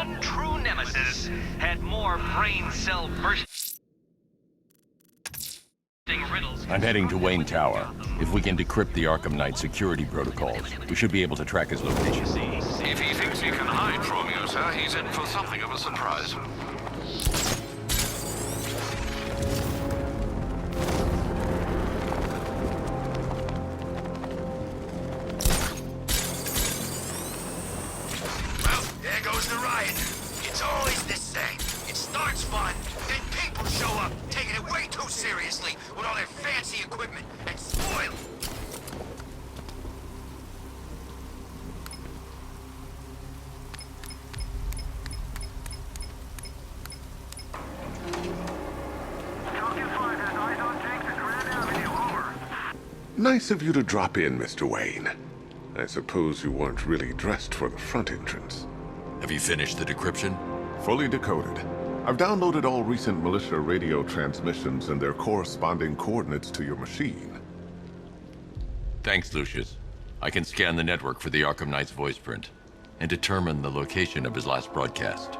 one true nemesis had more brain cell bursting riddles. I'm heading to Wayne Tower. If we can decrypt the Arkham Knight security protocols, we should be able to track his location. If he thinks he can hide from you, sir, he's in for something of a surprise. Well, there goes the riot. It's always the same. It starts fun, then people show up, taking it way too seriously with all their fancy equipment, and spoil it. Nice of you to drop in, Mr. Wayne. I suppose you weren't really dressed for the front entrance. Have you finished the decryption? Fully decoded. I've downloaded all recent militia radio transmissions and their corresponding coordinates to your machine. Thanks, Lucius. I can scan the network for the Arkham Knight's voice print and determine the location of his last broadcast.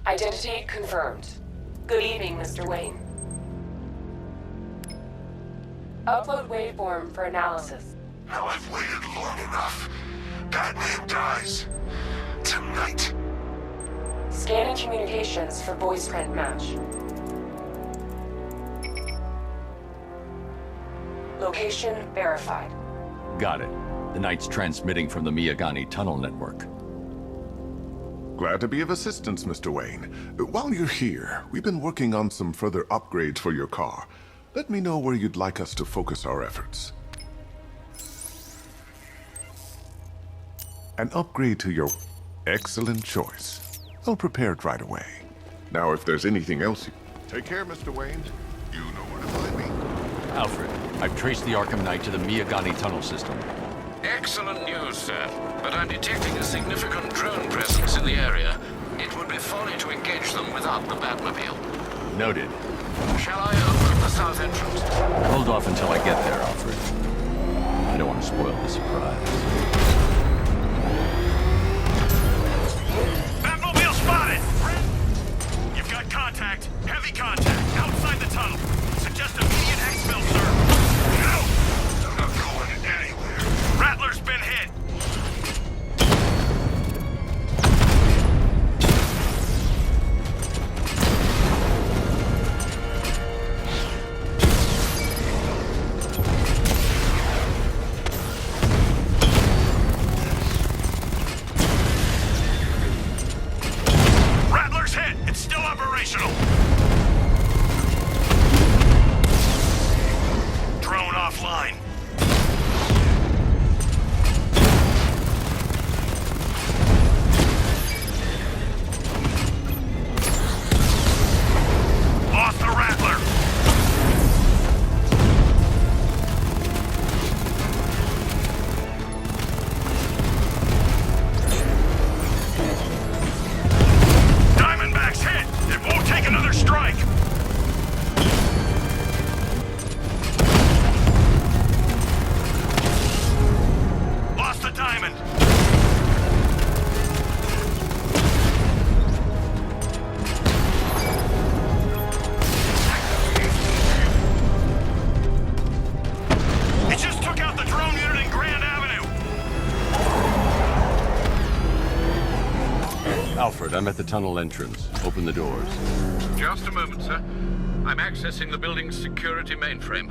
Identity confirmed. Good evening, Mr. Wayne. Upload waveform for analysis. Now I've waited long enough. Batman dies. Tonight. Scanning communications for voice print match. Location verified. Got it. The Knight's transmitting from the Miyagani tunnel network. Glad to be of assistance, Mr. Wayne. While you're here, we've been working on some further upgrades for your car. Let me know where you'd like us to focus our efforts. An upgrade to your... Excellent choice. I'll prepare it right away. Now, if there's anything else you... Take care, Mr. Wayne. You know where to find me. Alfred, I've traced the Arkham Knight to the Miyagani tunnel system. Excellent news, sir. But I'm detecting a significant drone presence in the area. It would be folly to engage them without the Batmobile. Noted. Shall I open the south entrance? Hold off until I get there, Alfred. I don't want to spoil the surprise. Batmobile spotted! You've got contact. Heavy contact. Outside the tunnel. Suggest immediate exfil, sir. No! I'm not going anywhere. Rattler's been hit. Rattler's hit. It's still operational. Drone offline. Lost the Rattler. Diamondback's hit. It won't take another strike. Lost the Diamond. He just took out the drone unit in Grand Avenue. Alfred, I'm at the tunnel entrance. Open the doors. Just a moment, sir. I'm accessing the building's security mainframe.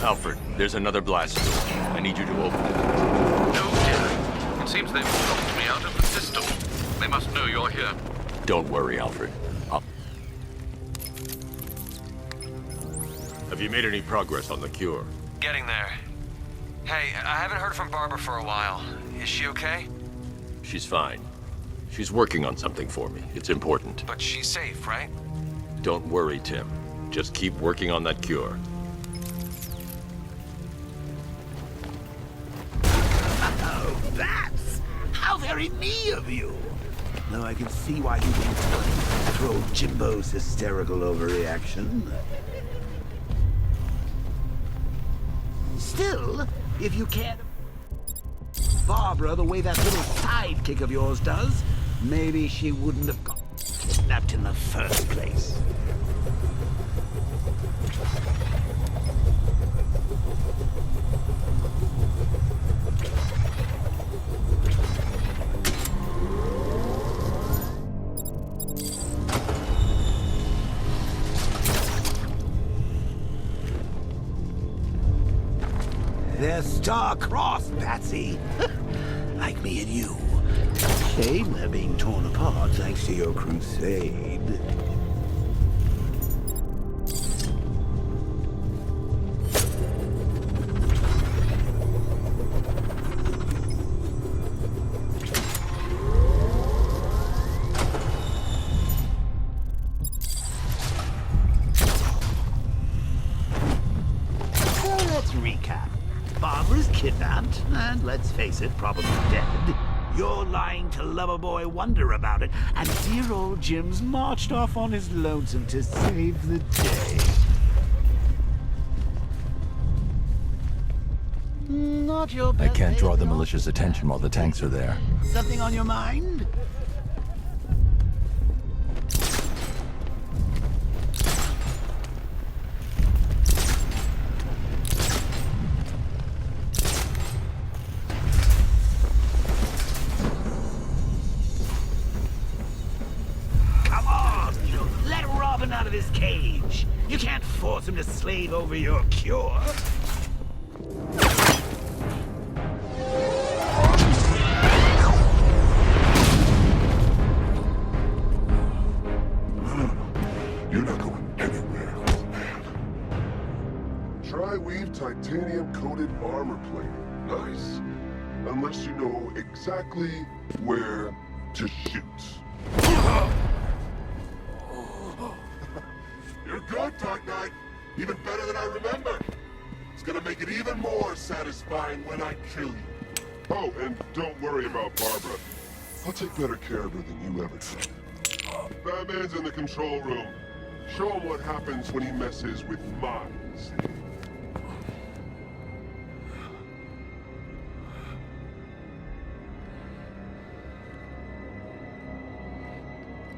Alfred, there's another blast door. I need you to open it. No, dear. It seems they've locked me out of the system. They must know you're here. Don't worry, Alfred. Have you made any progress on the cure? Getting there. Hey, I haven't heard from Barbara for a while. Is she okay? She's fine. She's working on something for me. It's important. But she's safe, right? Don't worry, Tim. Just keep working on that cure. Oh, that's how very me of you. Though I can see why you wouldn't throw Jimbo's hysterical overreaction. Still, if you cared Barbara the way that little sidekick of yours does, maybe she wouldn't have got kidnapped in the first place. They're star-crossed, Patsy. Like me and you. Shame they're being torn apart thanks to your crusade. So let's recap. Barbara's kidnapped, and let's face it, probably dead. You're lying to Loverboy Wonder about it, and dear old Jim's marched off on his lonesome to save the day. Not your I best can't draw day, the no? militia's attention while the tanks are there. Something on your mind? Come on! Let Robin out of his cage! You can't force him to slave over your cure! You're not going anywhere, old man. Tri-weave titanium-coated armor plating. Nice. Unless you know exactly where to shoot. You're good, Dark Knight. Even better than I remember. It's gonna make it even more satisfying when I kill you. Oh, and don't worry about Barbara. I'll take better care of her than you ever did. Batman's in the control room. Show him what happens when he messes with minds.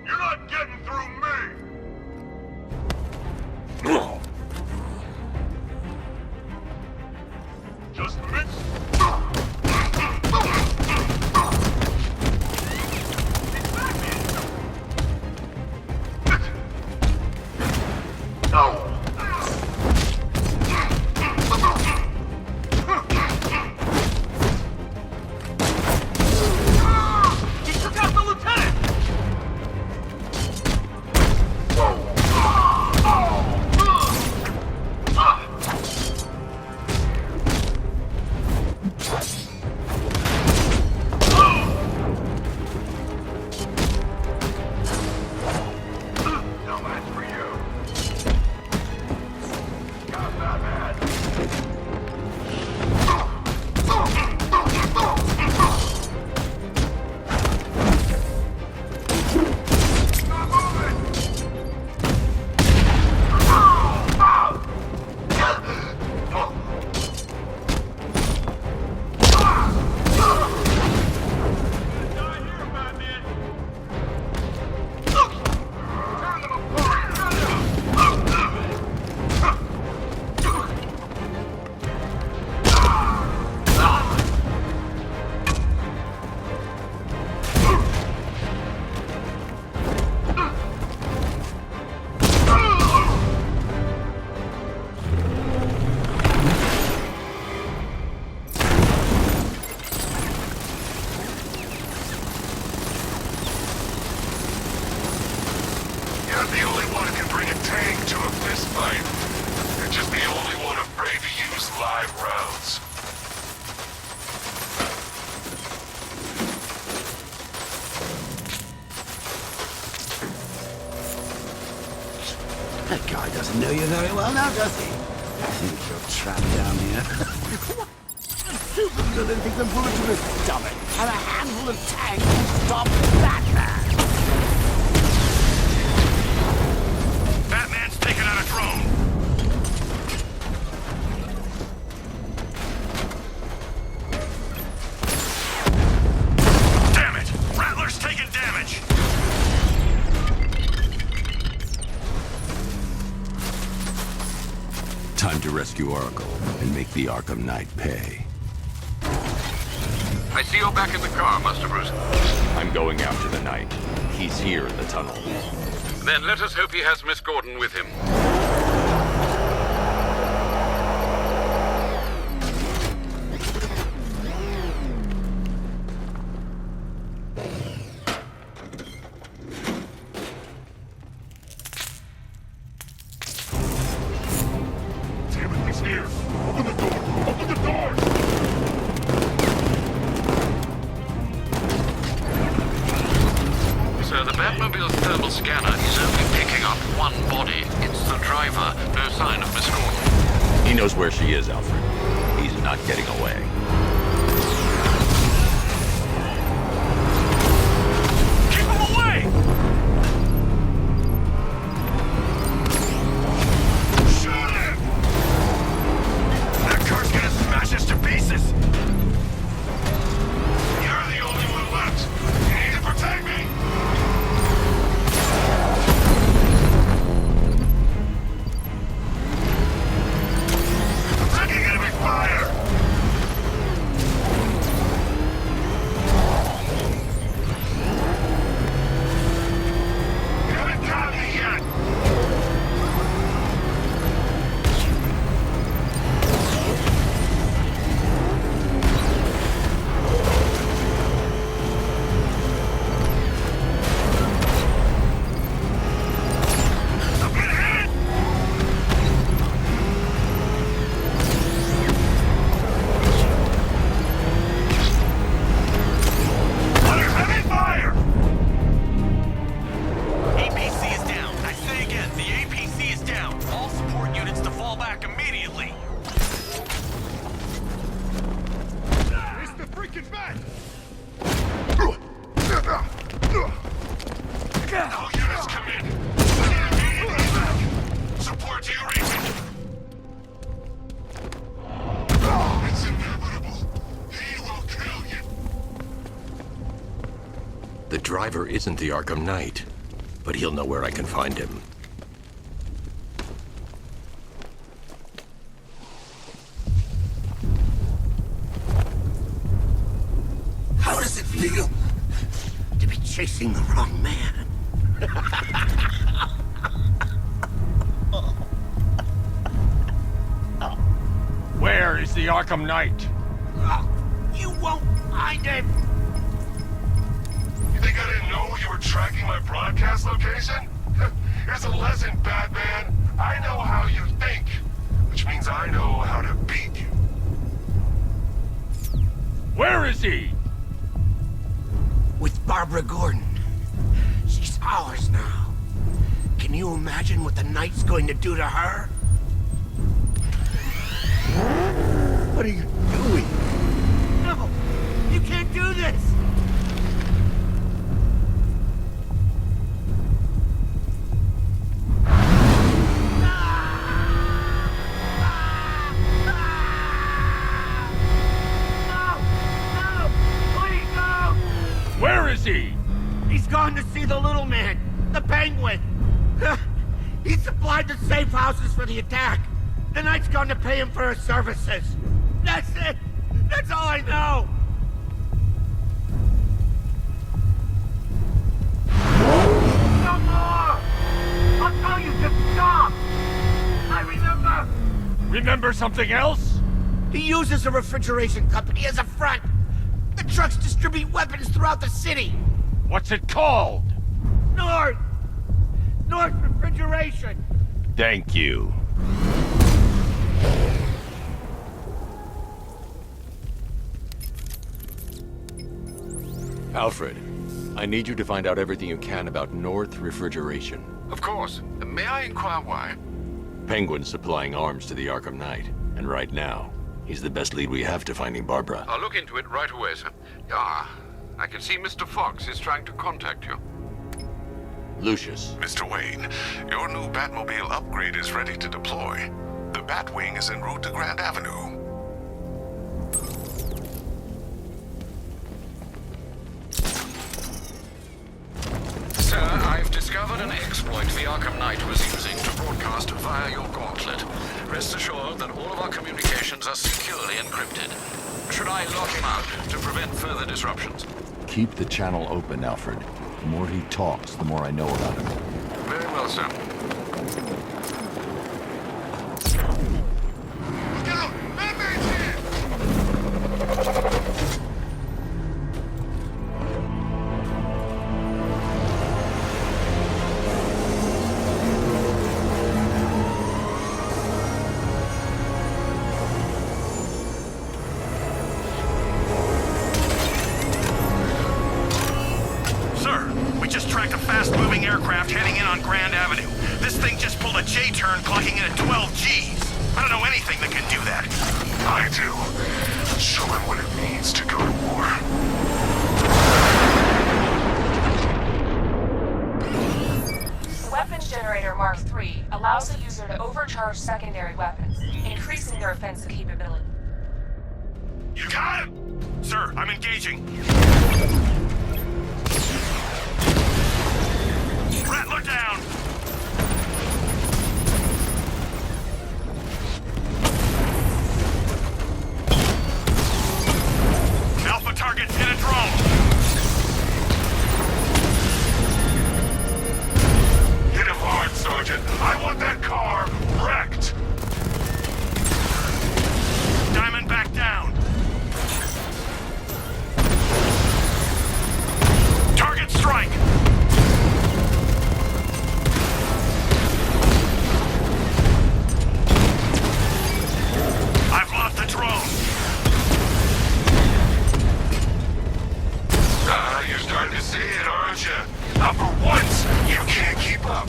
You're not getting through me! Just miss. He took out the lieutenant! No match for you. Got Batman. Not moving. Die here, Batman! Turn them apart. You're the only one who can bring a tank to a fist fight. You're just the only one afraid to use live rounds. That guy doesn't know you very well now, does he? I think you're trapped down here. A supervillain thinks a bullet to his stomach and a handful of tanks will stop Batman. Batman's taking out a drone. Damn it! Rattler's taking damage. Time to rescue Oracle and make the Arkham Knight pay. I see you're back in the car, Master Bruce. I'm going after the Knight. He's here in the tunnel. Then let us hope he has Miss Gordon with him. Damn it, he's here! Open the door! Open the door! Sir, the Batmobile's thermal scanner is only picking up one body. It's the driver. No sign of Miss Gordon. He knows where she is, Alfred. He's not getting away. Keep him away! Shoot him! That car's gonna smash us to pieces! You're the only one left. You need to protect me! Taking enemy fire! You haven't got me yet! I'm getting hit! Under heavy fire! APC is down. I say again, the APC is down. All support units to fall back immediately. It's the freaking bat! All units come in. Immediate evac. Support to your region. It's inevitable. He will kill you. The driver isn't the Arkham Knight, but he'll know where I can find him. How does it feel to be chasing the wrong man? Where is the Arkham Knight? You won't find him! You think I didn't know you were tracking my broadcast location? Here's a lesson, Batman. I know how you think, which means I know how to beat you. Where is he? With Barbara Gordon. She's ours now. Can you imagine what the Knight's going to do to her? What are you doing? No! You can't do this! Where is he? He's gone to see the little man, the Penguin. He supplied the safe houses for the attack. The Knight's gone to pay him for his services. That's it. That's all I know. No more! I'll tell you to stop! I remember! Remember something else? He uses a refrigeration company as a front. The trucks distribute weapons throughout the city. What's it called? North Refrigeration. Thank you. Alfred, I need you to find out everything you can about North Refrigeration. Of course. May I inquire why? Penguin's supplying arms to the Arkham Knight, and right now, he's the best lead we have to finding Barbara. I'll look into it right away, sir. Ah, I can see Mr. Fox is trying to contact you. Lucius, Mr. Wayne, your new Batmobile upgrade is ready to deploy. The Batwing is en route to Grand Avenue. Sir, I've discovered an exploit the Arkham Knight was using to broadcast via your gauntlet. Rest assured that all of our communications are securely encrypted. Should I lock him out to prevent further disruptions? Keep the channel open, Alfred. The more he talks, the more I know about him. Very well, sir. Look out! Batman's here! Sir, we just tracked a fast-moving aircraft heading in on Grand Avenue. This thing just pulled a J-turn, clocking in at 12 Gs. I don't know anything that can do that. I do. Show him what it means to go to war. The weapons generator Mark III allows the user to overcharge secondary weapons, increasing their offensive capability. You got him! Sir, I'm engaging. Rattler down! Alpha targets in a drone! Hit him hard, Sergeant. I want that car wrecked. Diamond back down! Target strike! I've lost the drone! You're starting to see it, aren't you? Now for once, you can't keep up.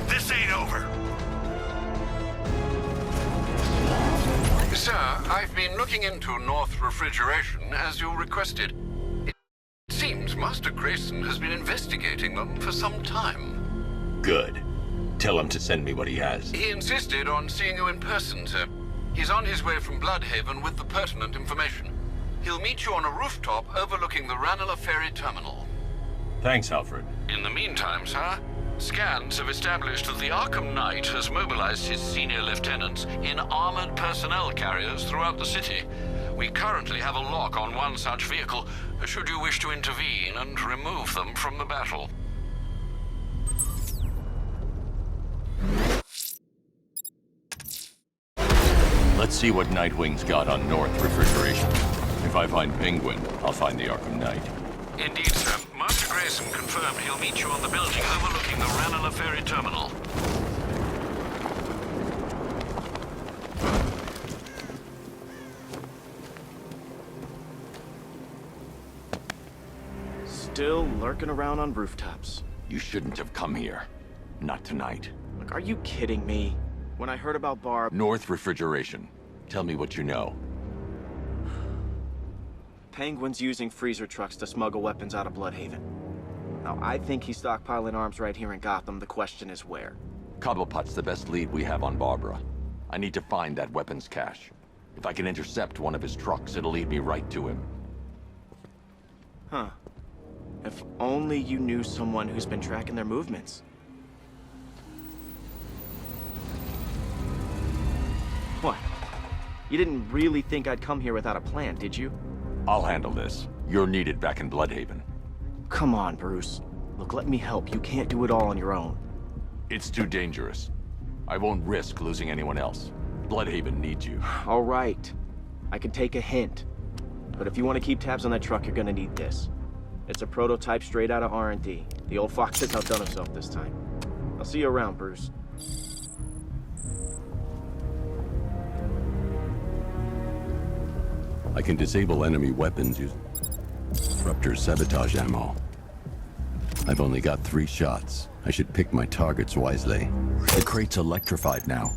This ain't over. Sir, I've been looking into North Refrigeration as you requested. It seems Master Grayson has been investigating them for some time. good. Tell him to send me what he has. He insisted on seeing you in person, sir. He's on his way from Bloodhaven with the pertinent information. He'll meet you on a rooftop overlooking the Ranelagh Ferry Terminal. Thanks, Alfred. In the meantime, sir, scans have established that the Arkham Knight has mobilized his senior lieutenants in armored personnel carriers throughout the city. We currently have a lock on one such vehicle, should you wish to intervene and remove them from the battle. Let's see what Nightwing's got on North Refrigeration. If I find Penguin, I'll find the Arkham Knight. Indeed, sir. Master Grayson confirmed he'll meet you on the building overlooking the Ranelagh Ferry Terminal. Still lurking around on rooftops. You shouldn't have come here. Not tonight. Look, are you kidding me? When I heard about Barb... North Refrigeration. Tell me what you know. Penguin's using freezer trucks to smuggle weapons out of Bloodhaven. Now, I think he's stockpiling arms right here in Gotham. The question is where. Cobblepot's the best lead we have on Barbara. I need to find that weapons cache. If I can intercept one of his trucks, it'll lead me right to him. Huh. If only you knew someone who's been tracking their movements. What? You didn't really think I'd come here without a plan, did you? I'll handle this. You're needed back in Bloodhaven. Come on, Bruce. Look, let me help. You can't do it all on your own. It's too dangerous. I won't risk losing anyone else. Bloodhaven needs you. All right. I can take a hint. But if you want to keep tabs on that truck, you're gonna need this. It's a prototype straight out of R&D. The old fox has outdone himself this time. I'll see you around, Bruce. I can disable enemy weapons using disruptor sabotage ammo. I've only got 3 shots. I should pick my targets wisely. The crate's electrified now.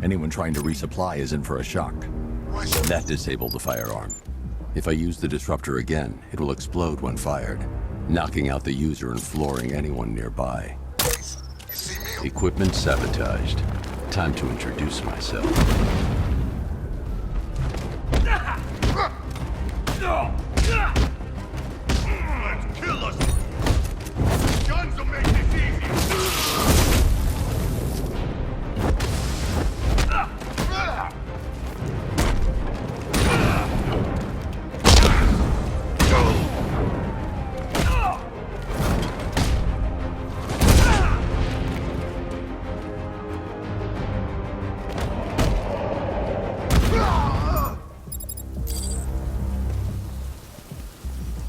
Anyone trying to resupply is in for a shock. That disabled the firearm. If I use the disruptor again, it will explode when fired, knocking out the user and flooring anyone nearby. Equipment sabotaged. Time to introduce myself. Let's kill us! Guns will make this easy!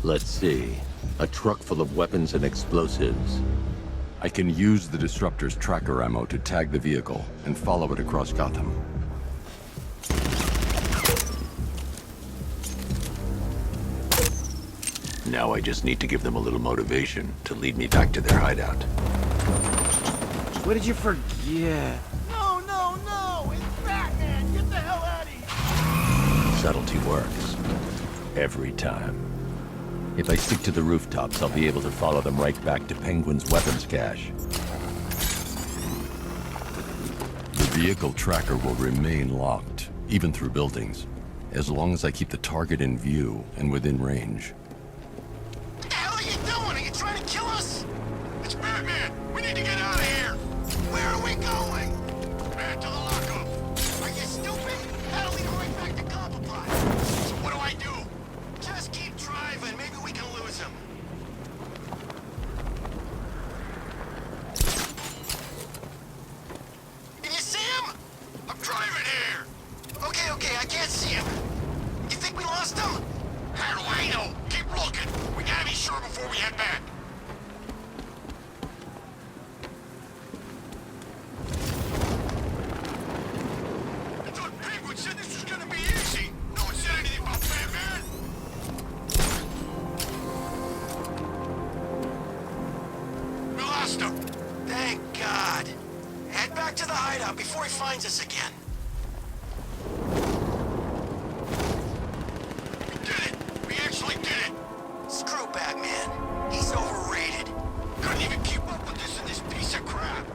Let's see. A truck full of weapons and explosives. I can use the disruptor's tracker ammo to tag the vehicle and follow it across Gotham. Now I just need to give them a little motivation to lead me back to their hideout. What did you forget? No, no, no! It's Batman! Get the hell out of here! Subtlety works. Every time. If I stick to the rooftops, I'll be able to follow them right back to Penguin's weapons cache. The vehicle tracker will remain locked, even through buildings, as long as I keep the target in view and within range. What the hell are you doing? Are you trying to kill us? It's Batman! We need to get out of here! Where are we going? Back to the lockup! Are you stupid? That'll lead right back to Cobblepot! So what do I do? Just keep driving. Maybe we can lose him. Can you see him? I'm driving here. Okay, I can't see him. You think we lost him? How do I know? Keep looking. We gotta be sure before we head back. I thought Penguin said this was gonna be easy. No one said anything about Batman. We lost him. Thank God. Head back to the hideout before he finds us again. We did it. We actually did it. Screw Batman. He's overrated. Couldn't even keep up with this in this piece of crap.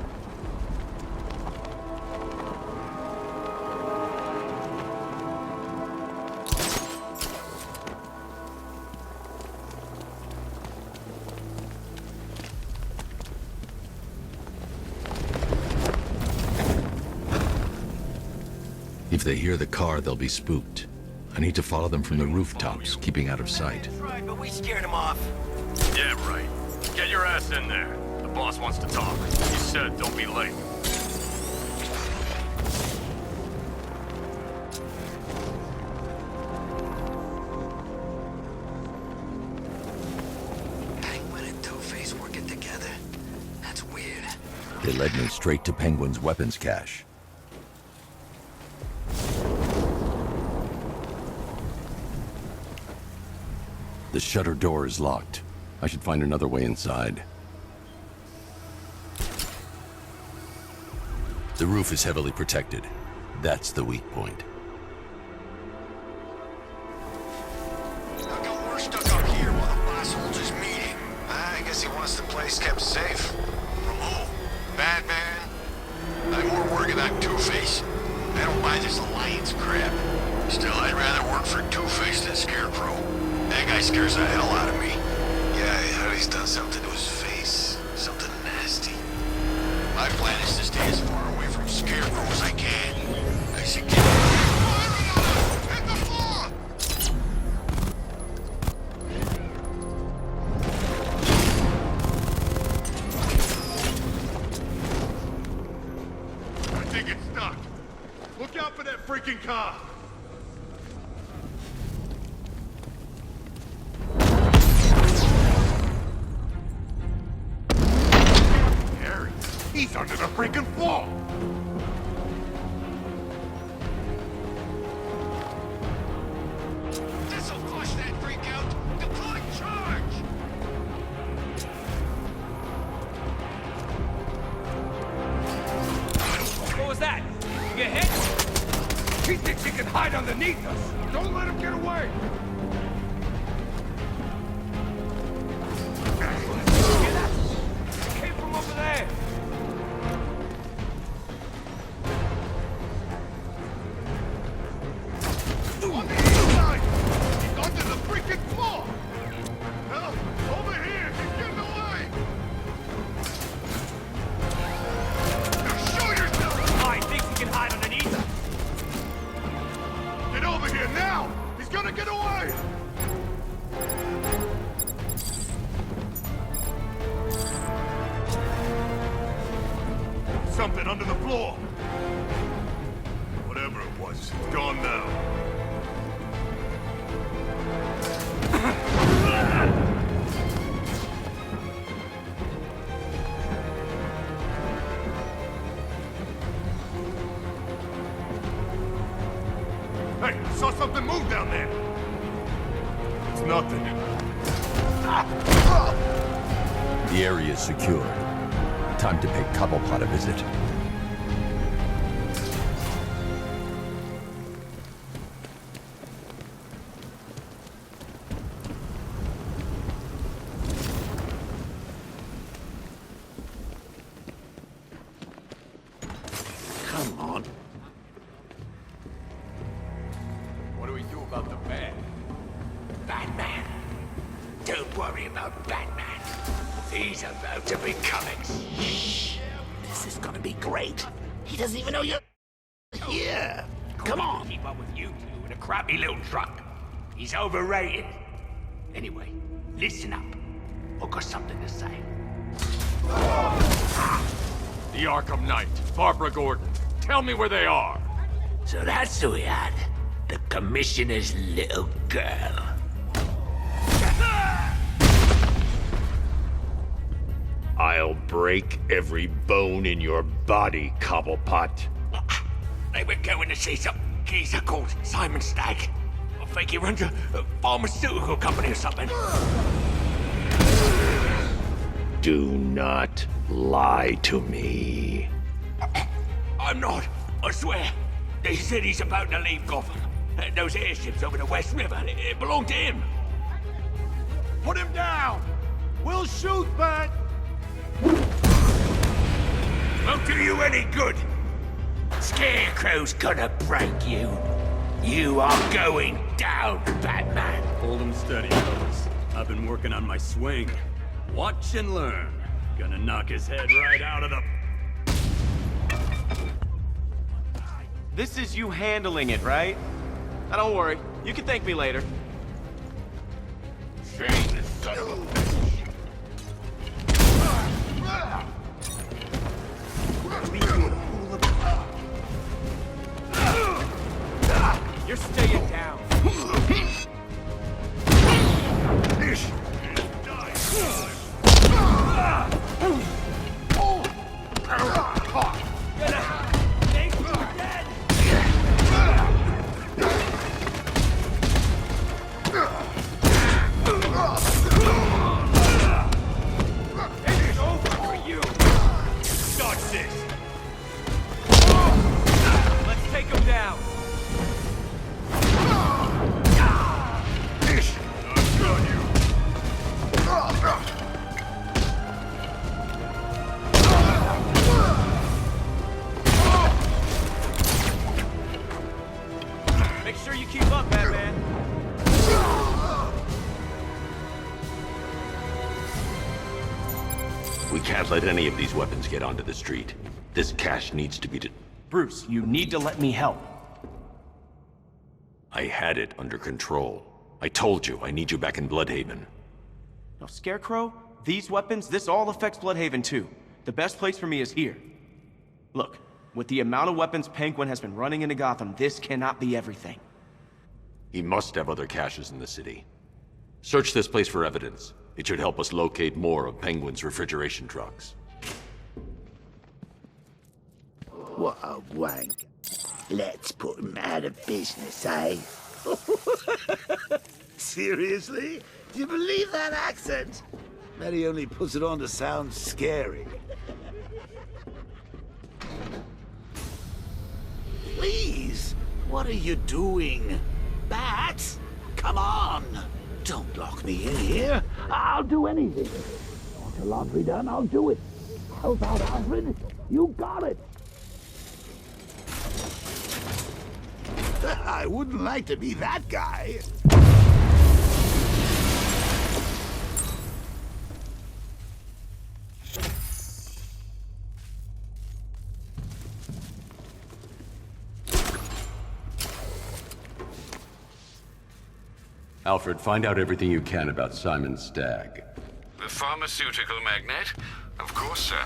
If they hear the car, they'll be spooked. I need to follow them from the rooftops, keeping out of sight. Right, but we scared him off. Yeah, right. Get your ass in there. The boss wants to talk. He said don't be late. Penguin and Two-Face working together? That's weird. They led me straight to Penguin's weapons cache. The shutter door is locked. I should find another way inside. The roof is heavily protected. That's the weak point. How come we're stuck up here while the boss holds his meeting? I guess he wants the place kept safe. From who? Batman? I'm more worried about Two-Face. I don't buy this alliance crap. Still, I'd rather work for Two-Face than Scarecrow. That guy scares the hell out of me. Yeah, I heard he's done something to his face. Something nasty. My plan is to stay as far away from Scarecrow as I can. I should get... Hit the floor! I think it's stuck. Look out for that freaking car! Harry, he's under the freaking floor! hide underneath us! Don't let him get away! Hear that? It came from over there! On the inside! He's under the freaking floor! Help! Over here! He's getting away! Now show yourself! Oh, he thinks he can hide underneath us! Get over here now! He's gonna get away! Something under the floor! Whatever it was, it's gone now. Hey, I saw something move down there! It's nothing. The area is secure. Time to pay Cobblepot a visit. Come on. What do we do about the bag? Batman. Don't worry about Batman. He's about to be coming. Shh. This is gonna be great. He doesn't even know you're here. Come on. Keep up with you two in a crappy little truck. He's overrated. Anyway, listen up. I've got something to say. The Arkham Knight, Barbara Gordon. Tell me where they are. So that's who we had. The commissioner's little girl. I'll break every bone in your body, Cobblepot. They were going to see some geezer called Simon Stagg. I think he runs a pharmaceutical company or something. Do not lie to me. I'm not, I swear. They said he's about to leave Gotham. Those airships over the West River, it belonged to him. Put him down! We'll shoot, Bat! Won't do you any good. Scarecrow's gonna break you. You are going down, Batman. Hold him steady, fellas. I've been working on my swing. Watch and learn. Gonna knock his head right out of the... This is you handling it, right? Now don't worry. You can thank me later. Shane, son of a bitch. You're staying down. It's over for you. Start this. Let's take him down. Make sure you keep up, Batman. We can't let any of these weapons get onto the street. This cash needs to be... Bruce, you need to let me help. I had it under control. I told you, I need you back in Bloodhaven. Now, Scarecrow, these weapons, this all affects Bloodhaven too. The best place for me is here. Look, with the amount of weapons Penguin has been running into Gotham, this cannot be everything. He must have other caches in the city. Search this place for evidence. It should help us locate more of Penguin's refrigeration trucks. What a wank. Let's put him out of business, eh? Seriously? Do you believe that accent? Bet he only puts it on to sound scary. Please, What are you doing? Bats? Come on! Don't lock me in here. I'll do anything. Want your laundry done? I'll do it. Help out, Alfred. You got it. I wouldn't like to be that guy. Alfred, find out everything you can about Simon Stagg. The pharmaceutical magnate? Of course, sir.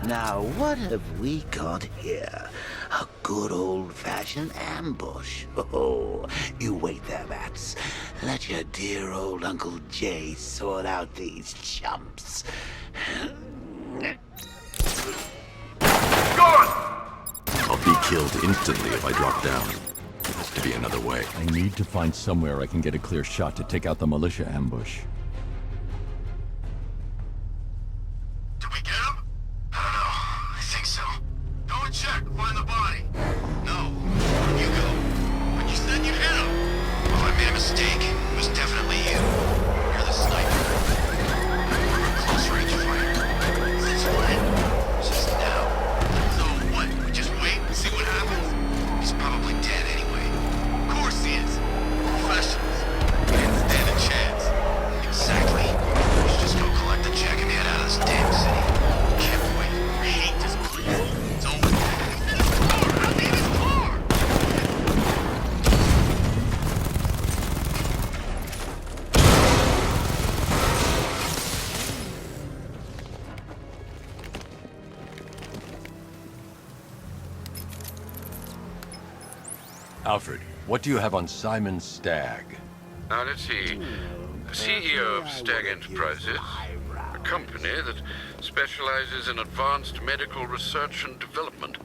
Now, what have we got here? A good old-fashioned ambush. Oh, you wait there, Bats. Let your dear old Uncle Jay sort out these chumps. I'll be killed instantly if I drop down. There has to be another way. I need to find somewhere I can get a clear shot to take out the militia ambush. Did we get him? I don't know. I think so. Go and check. Find the body. No. You go. But you said you hit him. Oh, I made a mistake. It was definitely you. You're the sniper. You're a close-range fighter. Since when? Just now. So what? We just wait and see what happens? He's probably dead anyway. Of course he is. Professionals. He didn't stand a chance. Exactly. We should just go collect the check and head out of this damn city. Can't wait. I hate this place. It's over. He's in his car. I'll leave his car. Alfred, what do you have on Simon Stagg? Now, let's see. CEO of Stagg Enterprises, a company that specializes in advanced medical research and development.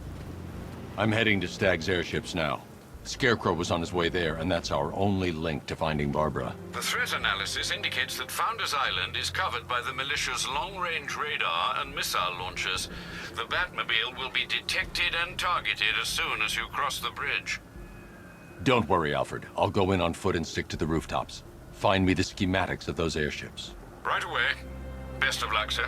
I'm heading to Stagg's airships now. Scarecrow was on his way there, and that's our only link to finding Barbara. The threat analysis indicates that Founders Island is covered by the militia's long-range radar and missile launchers. The Batmobile will be detected and targeted as soon as you cross the bridge. Don't worry, Alfred. I'll go in on foot and stick to the rooftops. Find me the schematics of those airships. Right away. Best of luck, sir.